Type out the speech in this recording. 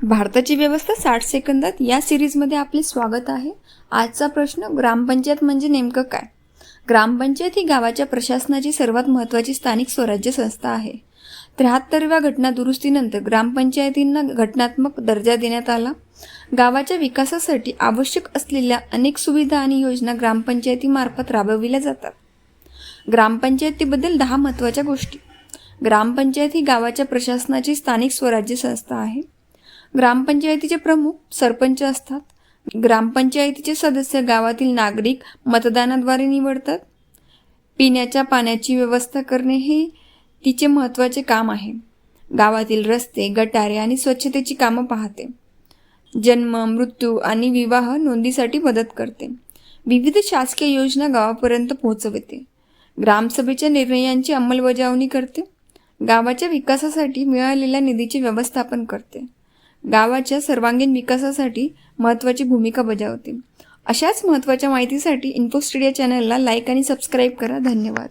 भारताची व्यवस्था 60 सेकंदात या सिरीजमध्ये आपले स्वागत आहे। आजचा प्रश्न, ग्रामपंचायत म्हणजे नेमकं काय? ग्रामपंचायत ही गावाच्या प्रशासनाची सर्वात महत्त्वाची स्थानिक स्वराज्य संस्था आहे। 73व्या घटना दुरुस्तीनंतर ग्रामपंचायतींना घटनात्मक दर्जा देण्यात आला। गावाच्या विकासासाठी आवश्यक असलेल्या अनेक सुविधा आणि योजना ग्रामपंचायतीमार्फत राबविल्या जातात। ग्रामपंचायतीबद्दल 10 महत्त्वाच्या गोष्टी। ग्रामपंचायत ही गावाच्या प्रशासनाची स्थानिक स्वराज्य संस्था आहे। ग्रामपंचायतीचे प्रमुख सरपंच असतात। ग्रामपंचायतीचे सदस्य गावातील नागरिक मतदानाद्वारे निवडतात। पिण्याच्या पाण्याची व्यवस्था करणे हे तिचे महत्त्वाचे काम आहे। गावातील रस्ते, गटारे आणि स्वच्छतेची कामं पाहते। जन्म, मृत्यू आणि विवाह नोंदीसाठी मदत करते। विविध शासकीय योजना गावापर्यंत पोहोचवते। ग्रामसभेच्या निर्णयांची अंमलबजावणी करते। गावाच्या विकासासाठी मिळालेल्या निधीचे व्यवस्थापन करते। गावाच्या सर्वांगीण विकासासाठी महत्त्वाची भूमिका बजावते। अशाच महत्त्वाच्या माहितीसाठी इन्फोस्टुडिओ चॅनलला लाईक आणि सबस्क्राईब करा। धन्यवाद।